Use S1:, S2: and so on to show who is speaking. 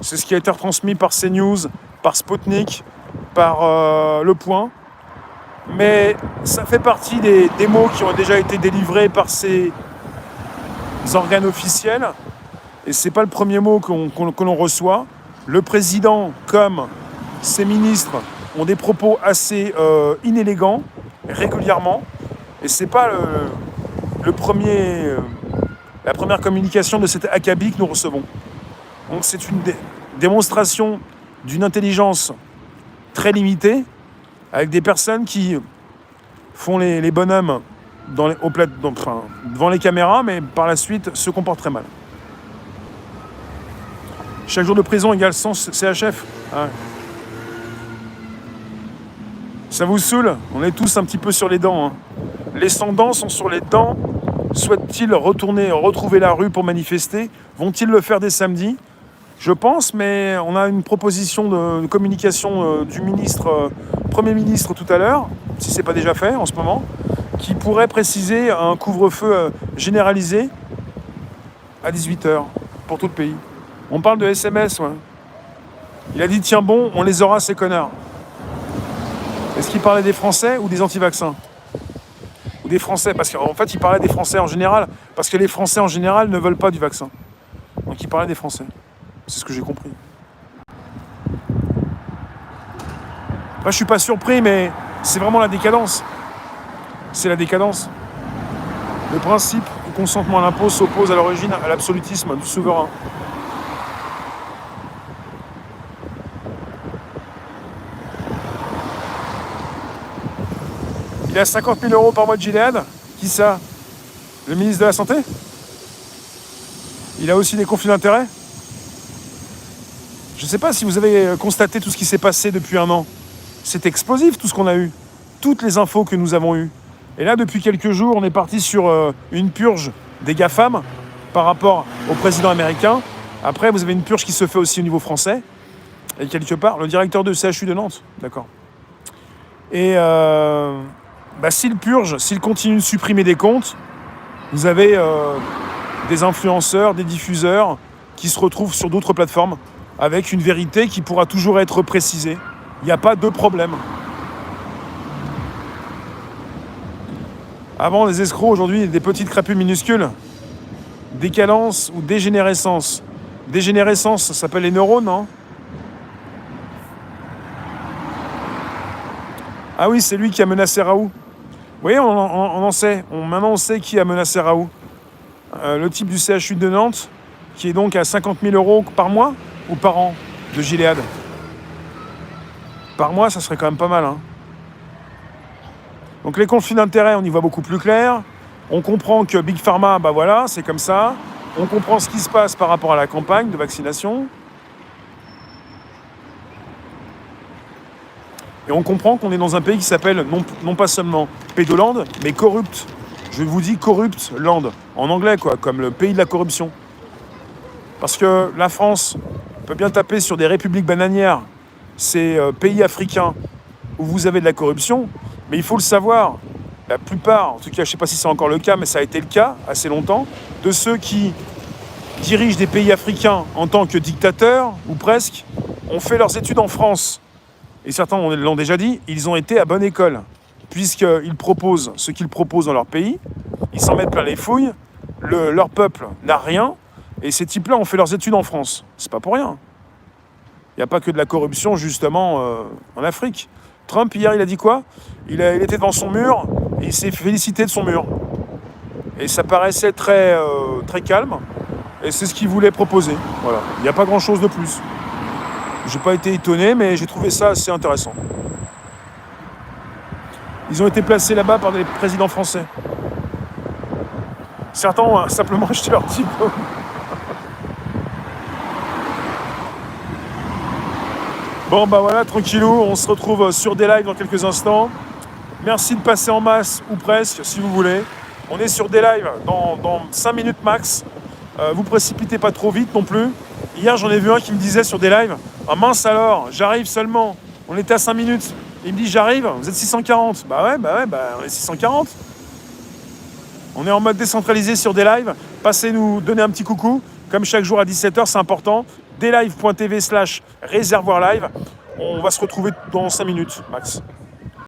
S1: C'est ce qui a été retransmis par CNews, par Sputnik, par Le Point. Mais ça fait partie des mots qui ont déjà été délivrés par ces organes officiels. Et ce n'est pas le premier mot que l'on reçoit. Le président, comme ses ministres, ont des propos assez inélégants, régulièrement. Et ce n'est pas la première communication de cet acabit que nous recevons. Donc c'est une démonstration d'une intelligence très limitée, avec des personnes qui font les bonhommes devant les caméras, mais par la suite se comportent très mal. Chaque jour de prison égale 100 CHF. Ouais. Ça vous saoule? On est tous un petit peu sur les dents. Hein. Les sans-dents sont sur les dents. Souhaitent-ils retrouver la rue pour manifester? Vont-ils le faire dès samedi? Je pense, mais on a une proposition de communication du Premier ministre tout à l'heure, si ce n'est pas déjà fait en ce moment, qui pourrait préciser un couvre-feu généralisé à 18h pour tout le pays. On parle de SMS, ouais. Il a dit, tiens bon, on les aura ces connards. Est-ce qu'il parlait des Français ou des anti-vaccins? Ou des Français? Parce qu'en fait, il parlait des Français en général, parce que les Français en général ne veulent pas du vaccin. Donc il parlait des Français. C'est ce que j'ai compris. Moi, je suis pas surpris, mais c'est vraiment la décadence. C'est la décadence. Le principe du consentement à l'impôt s'oppose à l'origine à l'absolutisme du souverain. Il a 50 000 € par mois de Gilead. Qui ça? Le ministre de la Santé? Il a aussi des conflits d'intérêts? Je ne sais pas si vous avez constaté tout ce qui s'est passé depuis un an. C'est explosif tout ce qu'on a eu. Toutes les infos que nous avons eues. Et là, depuis quelques jours, on est parti sur une purge des GAFAM par rapport au président américain. Après, vous avez une purge qui se fait aussi au niveau français. Et quelque part, le directeur de CHU de Nantes. D'accord. Et s'il purge, s'il continue de supprimer des comptes, vous avez des influenceurs, des diffuseurs qui se retrouvent sur d'autres plateformes avec une vérité qui pourra toujours être précisée. Il n'y a pas de problème. Avant, les escrocs, aujourd'hui, des petites crapules minuscules. Décadence ou dégénérescence. Dégénérescence, ça s'appelle les neurones, non? Ah oui, c'est lui qui a menacé Raoult. Vous voyez, maintenant on sait qui a menacé Raoult. Le type du CHU de Nantes, qui est donc à 50 000 € par mois ou par an de Gilead. Par mois, ça serait quand même pas mal. Hein. Donc les conflits d'intérêts, on y voit beaucoup plus clair. On comprend que Big Pharma, c'est comme ça. On comprend ce qui se passe par rapport à la campagne de vaccination. Et on comprend qu'on est dans un pays qui s'appelle non pas seulement Pédoland, mais Corrupt. Je vous dis Corrupt Land, en anglais, quoi, comme le pays de la corruption. Parce que la France peut bien taper sur des républiques bananières, ces pays africains où vous avez de la corruption, mais il faut le savoir, la plupart, en tout cas je ne sais pas si c'est encore le cas, mais ça a été le cas assez longtemps, de ceux qui dirigent des pays africains en tant que dictateurs, ou presque, ont fait leurs études en France. Et certains l'ont déjà dit, ils ont été à bonne école, puisqu'ils proposent ce qu'ils proposent dans leur pays, ils s'en mettent plein les fouilles, leur peuple n'a rien, et ces types-là ont fait leurs études en France. C'est pas pour rien. Il n'y a pas que de la corruption, justement, en Afrique. Trump, hier, il a dit quoi? Il était devant son mur, et il s'est félicité de son mur. Et ça paraissait très calme, et c'est ce qu'il voulait proposer. Voilà. Il n'y a pas grand-chose de plus. J'ai pas été étonné, mais j'ai trouvé ça assez intéressant. Ils ont été placés là-bas par des présidents français. Certains ont simplement acheté leur diplôme. Bon, voilà, tranquillou, on se retrouve sur des lives dans quelques instants. Merci de passer en masse, ou presque, si vous voulez. On est sur des lives dans 5 minutes max. Vous précipitez pas trop vite non plus. Hier, j'en ai vu un qui me disait sur des lives, « Ah mince alors, j'arrive seulement. » On était à 5 minutes. Il me dit, « J'arrive, vous êtes 640. » On est 640. On est en mode décentralisé sur des lives. Passez nous donner un petit coucou. Comme chaque jour à 17h, c'est important. dlive.tv/réservoir live. On va se retrouver dans 5 minutes, max.